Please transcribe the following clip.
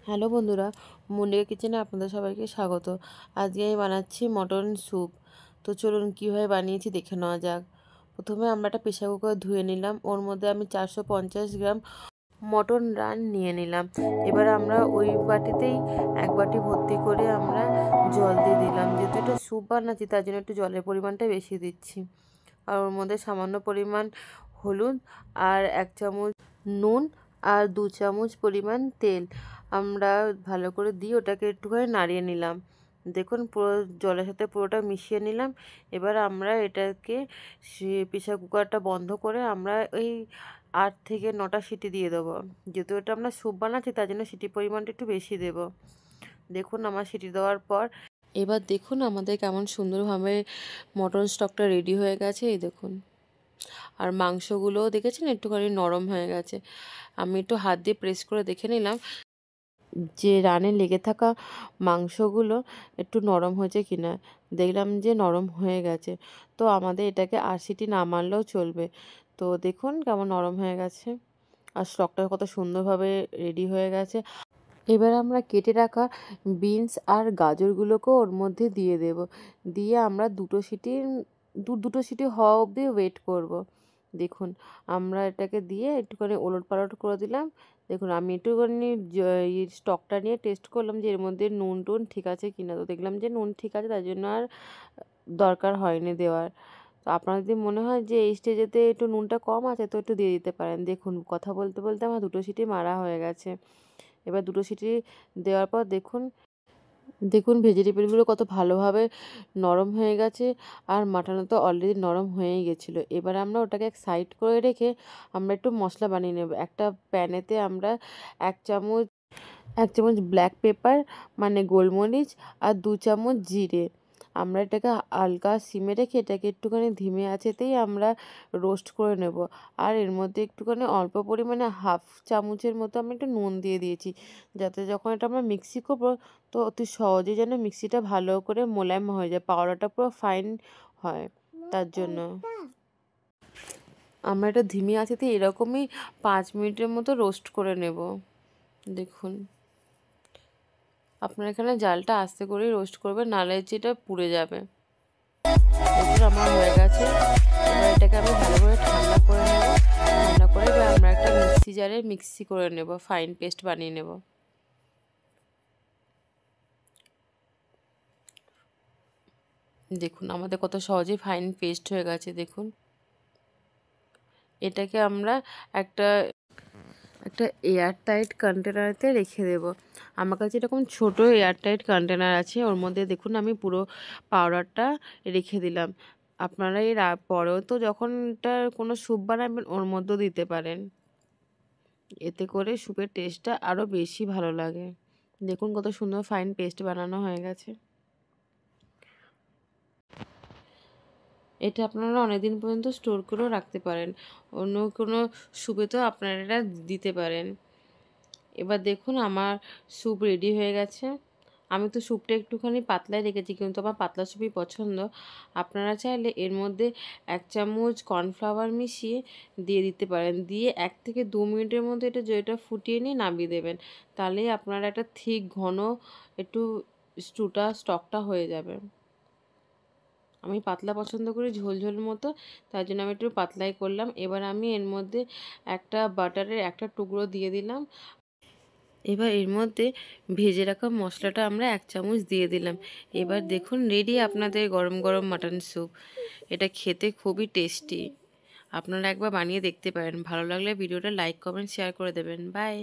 Hello বন্ধুরা, মল্লিকা কিচেনে আপনাদের সবাইকে স্বাগত। আজকে আমি বানাচ্ছি মটন স্যুপ। তো চলুন কীভাবে বানিয়েছি দেখে নেওয়া যাক। প্রথমে আমরা একটা প্রেসার কুকার ধুয়ে নিলাম, ওর মধ্যে আমি 450 গ্রাম মটন রান নিয়ে নিলাম। এবার আমরা ওই বাটিতেই এক বাটি ভর্তি করে আমরা জল দিয়ে দিলাম। যেহেতু এটা স্যুপ বানাচ্ছি তার জন্য একটু জলের পরিমাণটা বেশি দিচ্ছি। আর ওর মধ্যে সামান্য পরিমাণ হলুদ আর 1 চামচ নুন আর 2 চামচ পরিমাণ তেল আমরা ভালো করে দিয়ে ওটাকে একটুখানি নাড়িয়ে নিলাম। দেখুন পুরো জলের সাথে পুরোটা মিশিয়ে নিলাম। এবার আমরা এটাকে প্রেসার কুকারটা বন্ধ করে আমরা ওই 8 থেকে 9টা সিটি দিয়ে দেবো। যেহেতু এটা আমরা স্যুপ বানাচ্ছি তার জন্য সিটির পরিমাণটা একটু বেশি দেবো। দেখুন আমার সিটি দেওয়ার পর এবার দেখুন আমাদের কেমন সুন্দরভাবে মটন স্টকটা রেডি হয়ে গেছে। এই দেখুন, আর মাংসগুলোও দেখেছেন একটুখানি নরম হয়ে গেছে। আমি একটু হাত দিয়ে প্রেস করে দেখে নিলাম যে রানে লেগে থাকা মাংসগুলো একটু নরম হয়েছে কিনা। দেখলাম যে নরম হয়ে গেছে। তো আমাদের এটাকে আর সিটি না মারলেও চলবে। তো দেখুন কেমন নরম হয়ে গেছে, আর স্টকটা কত সুন্দরভাবে রেডি হয়ে গেছে। এবার আমরা কেটে রাখা বিনস আর গাজরগুলোকেও ওর মধ্যে দিয়ে দেব। দিয়ে আমরা দুটো সিটি হওয়া অবধি ওয়েট করব। দেখুন আমরা এটাকে দিয়ে একটুখানি ওলটপালট করে দিলাম। দেখুন আমি একটুখানি স্টকটা নিয়ে টেস্ট করলাম যে এর মধ্যে নুন টুন ঠিক আছে কিনা। তো দেখলাম যে নুন ঠিক আছে, তাই জন্য আর দরকার হয়নি দেওয়ার। তো আপনার যদি মনে হয় যে এই স্টেজেতে একটু নুনটা কম আছে তো একটু দিয়ে দিতে পারেন। দেখুন কথা বলতে বলতে আমার দুটো সিটি মারা হয়ে গেছে। এবার দুটো সিটি দেওয়ার পর দেখুন ভেজিটেবলগুলো কত ভালোভাবে নরম হয়ে গেছে, আর মাটনও তো অলরেডি নরম হয়েই গেছিলো। এবার আমরা ওটাকে এক সাইড করে রেখে আমরা একটু মশলা বানিয়ে নেব। একটা প্যানেতে আমরা এক চামচ এক চামচ ব্ল্যাক পেপার মানে গোলমরিচ আর 2 চামচ জিরে আমরা এটাকে হালকা সিমে রেখে এটাকে একটুখানি ধিমে আঁচেতেই আমরা রোস্ট করে নেব। আর এর মধ্যে একটুখানি অল্প পরিমাণে হাফ চামচের মতো আমি একটু নুন দিয়ে দিয়েছি, যাতে যখন এটা আমরা মিক্সি করবো তো অতি সহজেই যেন মিক্সিটা ভালো করে মোলায়েম হয়ে যায়, পাউডারটা পুরো ফাইন হয়। তার জন্য আমরা এটা ধিমে আঁচেতে এরকমই 5 মিনিটের মতো রোস্ট করে নেব। দেখুন আপনার এখানে জালটা আস্তে করেই রোস্ট করবেন, নাহলে যেটা পুড়ে যাবে। এরপর আমার হয়ে গেছে। এবার এটাকে আমি ভালো করে ঠান্ডা করে নেব। ঠান্ডা করে এবার আমরা একটা মিক্সি জারে মিক্সি করে নেব, ফাইন পেস্ট বানিয়ে নেব। দেখুন আমাদের কত সহজেই ফাইন পেস্ট হয়ে গেছে। দেখুন এটাকে আমরা একটা একটা এয়ারটাইট কন্টেনারেতে রেখে দেব। আমার কাছে এরকম ছোট এয়ারটাইট কন্টেনার আছে, ওর মধ্যে দেখুন আমি পুরো পাউডারটা রেখে দিলাম। আপনারা এর পরেও তো যখন এটা কোনো স্যুপ বানাবেন ওর মধ্যেও দিতে পারেন, এতে করে স্যুপের টেস্টটা আরও বেশি ভালো লাগে। দেখুন কত সুন্দর ফাইন পেস্ট বানানো হয়ে গেছে। এটা আপনারা অনেক দিন পর্যন্ত স্টোর করেও রাখতে পারেন, অন্য কোনো স্যুপে তো আপনারা এটা দিতে পারেন। এবার দেখুন আমার স্যুপ রেডি হয়ে গেছে। আমি তো স্যুপটা একটুখানি পাতলাই রেখেছি, কিন্তু আমার পাতলা স্যুপই পছন্দ। আপনারা চাইলে এর মধ্যে 1 চামচ কর্নফ্লাওয়ার মিশিয়ে দিয়ে দিতে পারেন। দিয়ে 1 থেকে 2 মিনিটের মধ্যে এটা ফুটিয়ে নিয়ে নামিয়ে দেবেন। তাহলেই আপনারা একটা ঠিক ঘন একটু স্টকটা হয়ে যাবে। আমি পাতলা পছন্দ করি, ঝোল মতো, তার জন্য আমি একটু পাতলাই করলাম। এবার আমি এর মধ্যে একটা বাটারের একটা টুকরো দিয়ে দিলাম। এবার এর মধ্যে ভেজে রাখা মশলাটা আমরা 1 চামচ দিয়ে দিলাম। এবার দেখুন রেডি আপনাদের গরম গরম মাটন স্যুপ। এটা খেতে খুবই টেস্টি। আপনারা একবার বানিয়ে দেখতে পারেন। ভালো লাগলে ভিডিওটা লাইক কমেন্ট শেয়ার করে দেবেন। বাই।